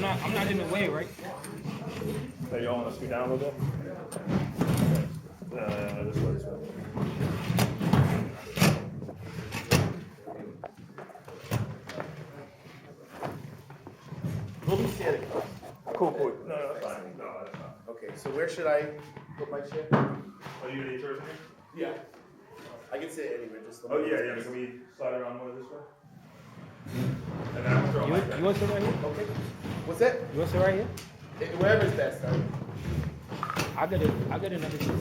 I'm not in the way, right? Hey, y'all want to scoot down a little bit? This way, this way. We'll be standing. Cool. No, that's fine. No, that's fine. Okay, so where should I put my chair? Are you gonna eat yours here? Yeah. I can sit anywhere, just Oh, yeah, can we slide around more this way? And then I'm gonna throw You my want to sit right here? Okay. What's that? You want to sit right here? Wherever's best, right? I got another seat.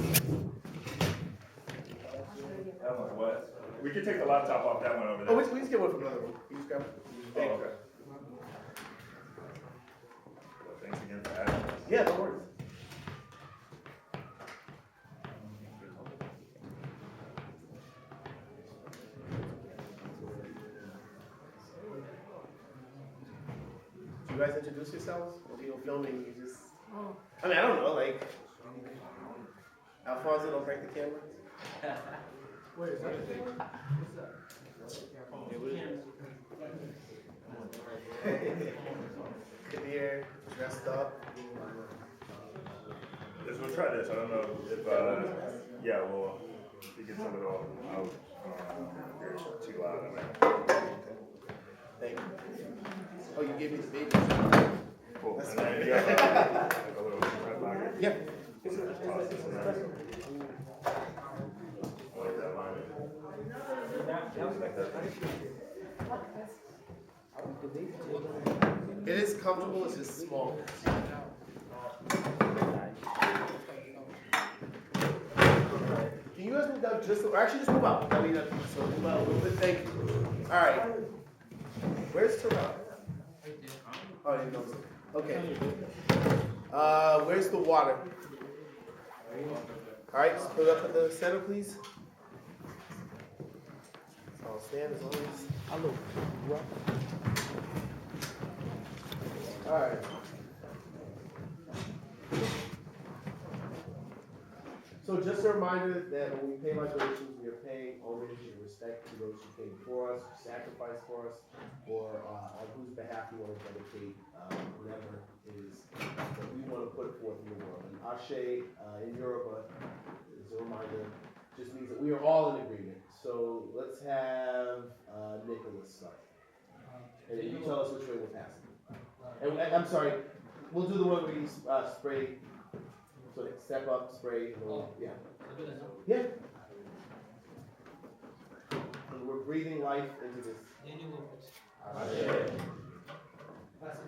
That one, what? We can take the laptop off that one over there. Oh, we just get one from another room. You just grab it. Oh, okay. Well, thanks again for having us. Yeah, no worries. Do you guys introduce yourselves? Or you know, filming, you just... I mean, I don't know, like... Alfonso, don't break the camera? Where is that? Kabir, dressed up. We'll try this. I don't know if, yeah, well, we get some of it all out. It's too loud in there. Thank you. Oh, you gave me the baby. Cool. That's And then fine. you have like a little red pocket. Yep. So just toss this in there. Like that line. Like that. It is comfortable, it's just small. Can you guys move down just, or actually just move out? I mean, so move out a little bit, thank you. All right. Where's Terrell? Oh, I didn't notice it. Okay. Where's the water? All right, just put it up at the center, please. I'll stand as long as. Hello. All right. So just a reminder that when we pay libations, we are paying homage and respect to those who came before us, who sacrificed for us, or on whose behalf we want to dedicate whatever it is that we want to put forth in the world. And Ashe in Yoruba is a reminder, just means that we are all in agreement. So let's have Nicholas start. And you tell us which way we're passing. And I'm sorry, we'll do the one where you spray. So step up, spray, yeah. Yeah. And we're breathing life into this. Ashe. Ashe.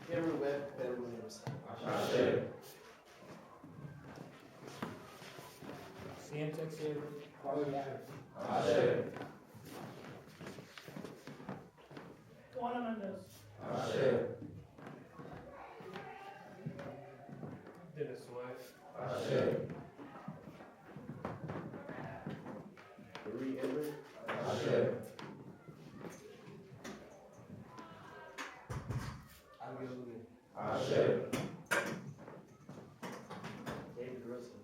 Cameron Webb, Ben Williams. Sam Texas. Juan Hernandez. Dennis White. Marie Edmond. David Russell.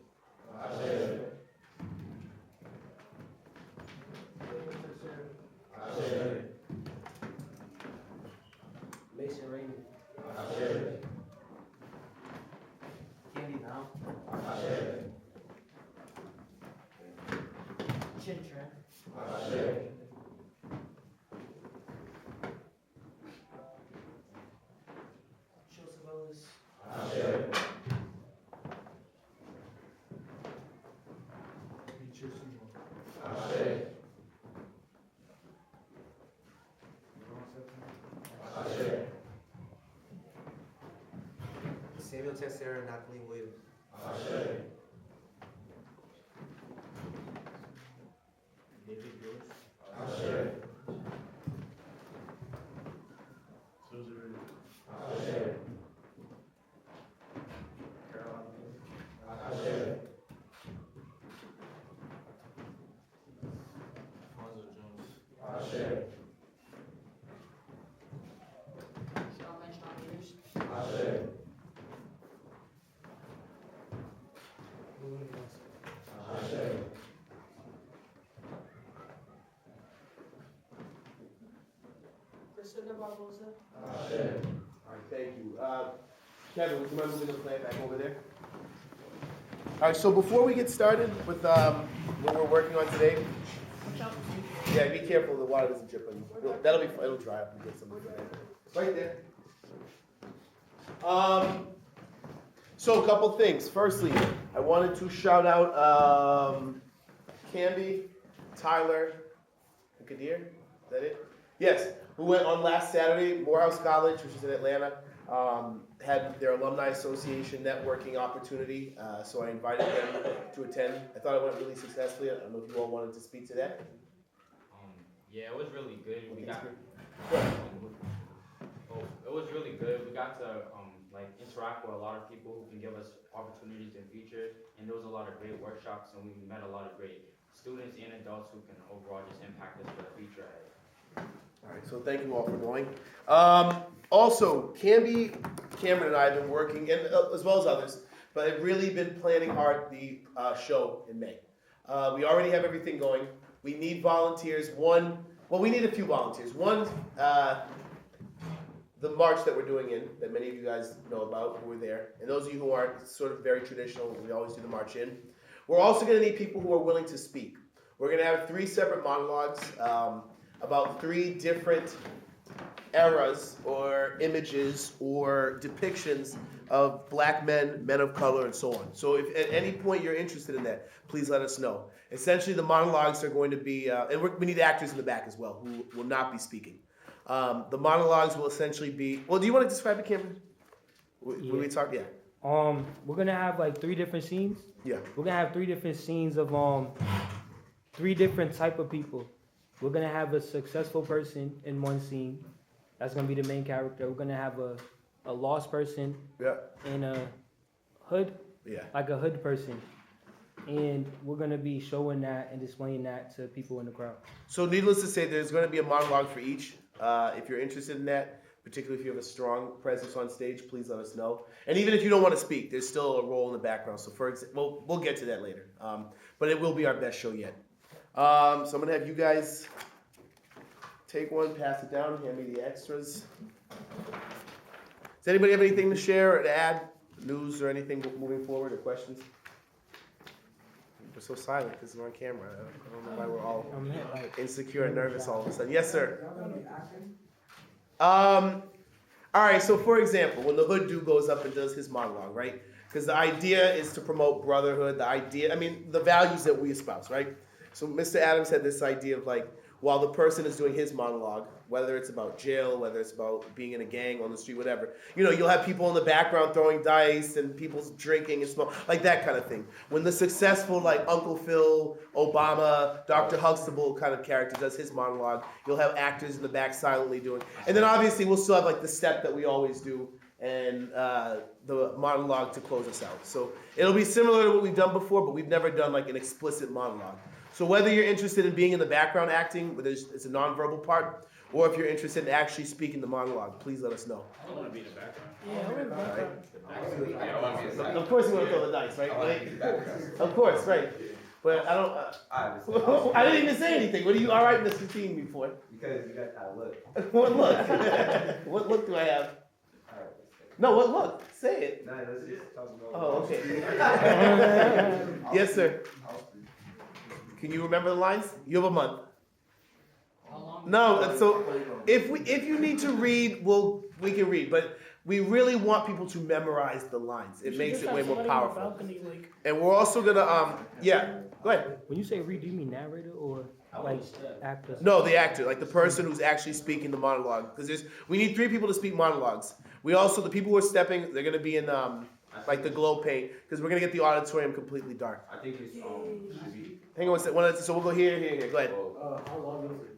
Mason Raymond. Candy Now. Chin Tran. Joseph Ellis. Samuel Teixeira, Natalie Williams. David Lewis. Alright, thank you. Kevin, would you mind moving the plan back over there? Alright, so before we get started with what we're working on today, yeah, be careful the water doesn't drip on you. That'll be fine, it'll dry up and get some of it. Right there. So a couple things. Firstly, I wanted to shout out Candy, Tyler, and Kadir. Is that it? Yes, who went on last Saturday, Morehouse College, which is in Atlanta, had their Alumni Association networking opportunity, so I invited them to attend. I thought it went really successfully. I don't know if you all wanted to speak to that. Yeah, it was really good. We got Good. it was really good. We got to like interact with a lot of people who can give us opportunities in the future, and there was a lot of great workshops, and we met a lot of great students and adults who can overall just impact us for the future. All right, so thank you all for going. Also, Cameron and I have been working, and as well as others, but have really been planning hard the show in May. We already have everything going. We need volunteers. We need a few volunteers. One, the march that we're doing that many of you guys know about, who were there. And those of you who aren't, sort of very traditional, we always do the march in. We're also going to need people who are willing to speak. We're going to have 3 separate monologues about 3 different eras or images or depictions of black men, men of color, and so on. So if at any point you're interested in that, please let us know. Essentially, the monologues are going to be, and we need actors in the back as well who will not be speaking. The monologues will essentially be, well, do you want to describe it, Cameron? When we talk, yeah. We're gonna have like 3 different scenes. Yeah. We're gonna have 3 different scenes of 3 different type of people. We're gonna have a successful person in one scene. That's gonna be the main character. We're gonna have a lost person. Yeah. And a hood. Yeah. Like a hood person. And we're gonna be showing that and displaying that to people in the crowd. So needless to say, there's going to be a monologue for each. If you're interested in that, particularly if you have a strong presence on stage, please let us know. And even if you don't want to speak, there's still a role in the background. So for example, we'll get to that later. But it will be our best show yet. So I'm going to have you guys take one, pass it down, hand me the extras. Does anybody have anything to share or to add? News or anything moving forward or questions? We're so silent because we're on camera. I don't know why we're all insecure and nervous all of a sudden. Yes, sir. All right. So, for example, when the Hood Dude goes up and does his monologue, right? Because the idea is to promote brotherhood. The values that we espouse, right? So, Mr. Adams had this idea of like, while the person is doing his monologue, whether it's about jail, whether it's about being in a gang on the street, whatever, you'll have people in the background throwing dice and people's drinking and smoke, like that kind of thing. When the successful, like Uncle Phil, Obama, Dr. Huxtable kind of character does his monologue, you'll have actors in the back silently doing. And then obviously we'll still have like the step that we always do and the monologue to close us out. So it'll be similar to what we've done before, but we've never done like an explicit monologue. So whether you're interested in being in the background acting, whether it's a nonverbal part, or if you're interested in actually speaking the monologue, please let us know. I want to be in the background. Right. Of course you want to throw the dice, right? Of course, right. But I don't, I didn't even say anything. What are you all right, Mr. Team, me for? Because you got that look. What look? What look do I have? No, what look? Say it. Nah, let's just talk about. Oh, okay. Yes, sir. Can you remember the lines? You have a month. No, so if you need to read, we can read, but we really want people to memorize the lines. It makes it way more powerful. And we're also gonna yeah, go ahead. When you say read, do you mean narrator or like actor? No, the actor, like the person who's actually speaking the monologue. Because we need 3 people to speak monologues. We also, the people who are stepping, they're gonna be in like the glow paint, because we're gonna get the auditorium completely dark. I think it's should be. Hang on a second. So we'll go here. Go ahead. How long is it?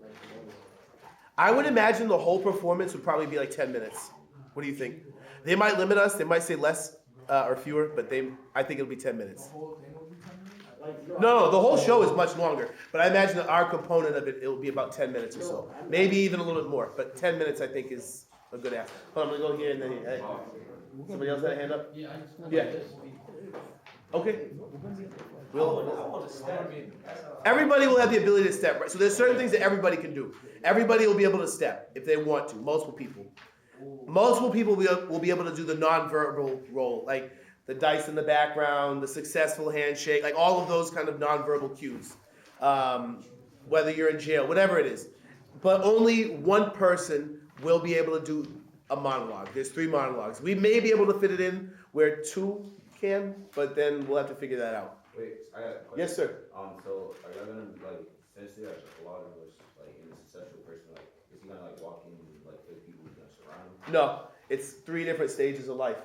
I would imagine the whole performance would probably be like 10 minutes. What do you think? They might limit us. They might say less or fewer, but I think it'll be 10 minutes. No, the whole show is much longer. But I imagine that our component of it will be about 10 minutes or so. Maybe even a little bit more. But 10 minutes, I think, is a good ask. Hold on, I'm going to go here and then here. Somebody else got a hand up? Yeah. Okay. We'll, everybody will have the ability to step, right? So there's certain things that everybody can do. Everybody will be able to step if they want to. Multiple people. Multiple people will be able to do the nonverbal role, like the dice in the background, the successful handshake, like all of those kind of nonverbal cues. Whether you're in jail, whatever it is. But only one person will be able to do a monologue. There's 3 monologues. We may be able to fit it in where 2 can, but then we'll have to figure that out. Wait, I got a question. Yes, sir. So are y'all gonna like, since there's a lot of us like in a successful person, like, is he gonna like walk in like the people who's gonna surround him? No, it's 3 different stages of life.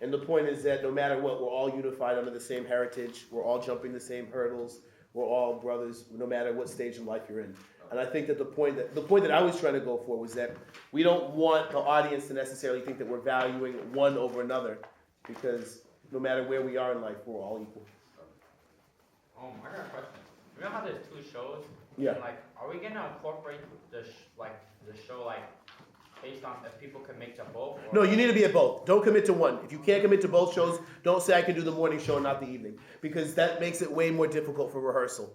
And the point is that no matter what, we're all unified under the same heritage. We're all jumping the same hurdles. We're all brothers, no matter what stage in life you're in. And I think that the point that I was trying to go for was that we don't want the audience to necessarily think that we're valuing one over another, because no matter where we are in life, we're all equal. I got a question. You know how there's 2 shows? Yeah. And, like, are we gonna incorporate the show like based on if people commit to both? Or? No, you need to be at both. Don't commit to one. If you can't commit to both shows, don't say I can do the morning show and not the evening, because that makes it way more difficult for rehearsal.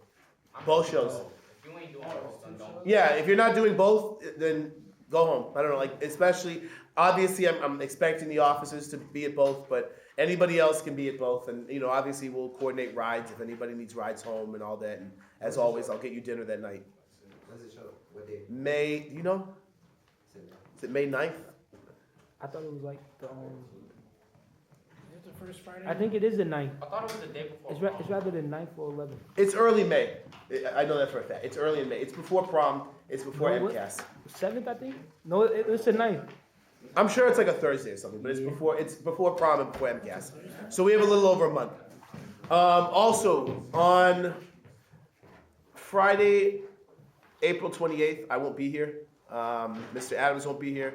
Both shows. If you ain't doing both, then don't. Yeah, if you're not doing both, then go home. I don't know, like, especially, obviously, I'm expecting the officers to be at both, but anybody else can be at both. And, you know, obviously, we'll coordinate rides if anybody needs rides home and all that. And as always, I'll get you dinner that night. When's the show? What day? May, do you know? Is it May 9th? I thought it was like the. Is it the first Friday? I think it is the 9th. I thought it was the day before. It's rather the 9th or 11th. It's early May. I know that for a fact. It's early in May. It's before prom. It's before No, what? MCAS. 7th, I think. No, it's the 9th. I'm sure it's like a Thursday or something, but it's before prom and before MCAS. So we have a little over a month. Also, on Friday, April 28th, I won't be here. Mr. Adams won't be here.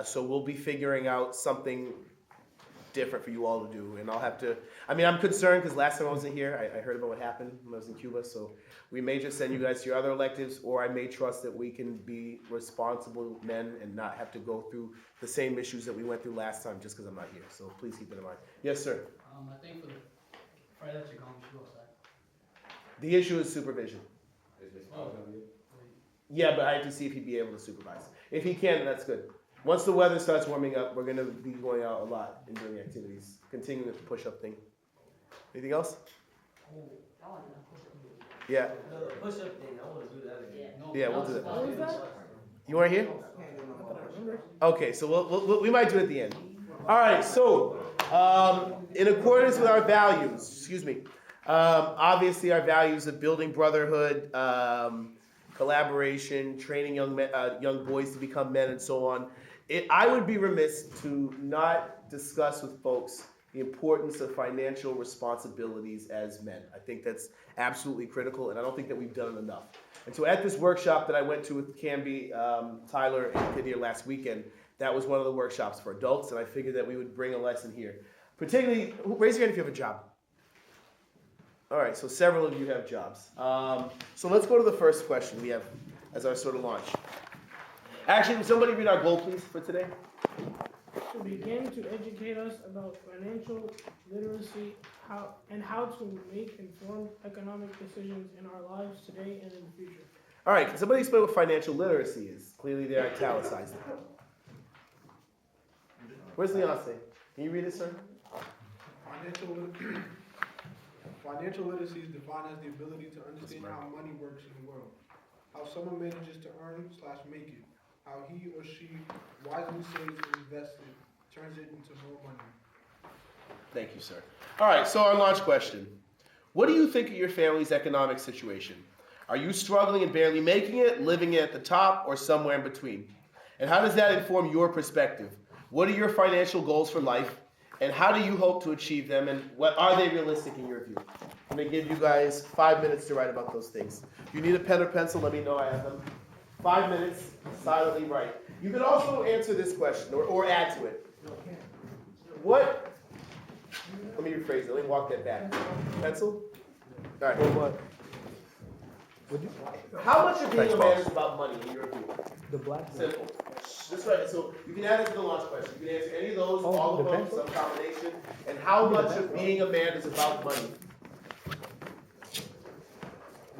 So we'll be figuring out something different for you all to do. And I'll have to, I'm concerned because last time I wasn't here, I heard about what happened when I was in Cuba. So we may just send you guys to your other electives, or I may trust that we can be responsible men and not have to go through the same issues that we went through last time just because I'm not here. So please keep it in mind. Yes, sir. I think for the Friday that you're gone, we should go outside. The issue is supervision. Is Mr. Powell gonna be here? Yeah, but I have to see if he'd be able to supervise. If he can, that's good. Once the weather starts warming up, we're going to be going out a lot and doing activities. Continuing with the push-up thing. Anything else? Yeah. The push-up thing, I wanna do that again. Yeah, we'll do that. What was that? You weren't here? Okay, so we might do it at the end. All right, so in accordance with our values, obviously our values of building brotherhood, collaboration, training young boys to become men, and so on. I would be remiss to not discuss with folks the importance of financial responsibilities as men. I think that's absolutely critical, and I don't think that we've done it enough. And so at this workshop that I went to with Canby, Tyler, and Kadir last weekend, that was one of the workshops for adults, and I figured that we would bring a lesson here. Particularly, raise your hand if you have a job. All right, so several of you have jobs. So let's go to the first question we have as our sort of launch. Actually, can somebody read our goal, please, for today? To begin to educate us about financial literacy, how to make informed economic decisions in our lives today and in the future. All right, can somebody explain what financial literacy is? Clearly they're italicized. Where's Leonce? Can you read it, sir? Financial literacy is defined as the ability to understand how money works in the world, how someone manages to earn/make it, how he or she wisely saves and invests it, turns it into more money. Thank you, sir. All right, so our launch question. What do you think of your family's economic situation? Are you struggling and barely making it, living at the top, or somewhere in between? And how does that inform your perspective? What are your financial goals for life? And how do you hope to achieve them? And what are they realistic in your view? I'm going to give you guys 5 minutes to write about those things. If you need a pen or pencil, let me know I have them. 5 minutes, silently write. You can also answer this question or add to it. What? Let me rephrase it. Let me walk that back. Pencil? All right. What? How much of being a man is about money in your view? The black. Simple. Just right, so you can add it to the lunch question, you can answer any of those, Oh, all of the them, pencil? some combination, and how much of being a man is about money?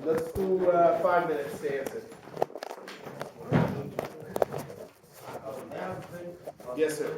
Let's do, 5 minutes to answer. Yes, sir.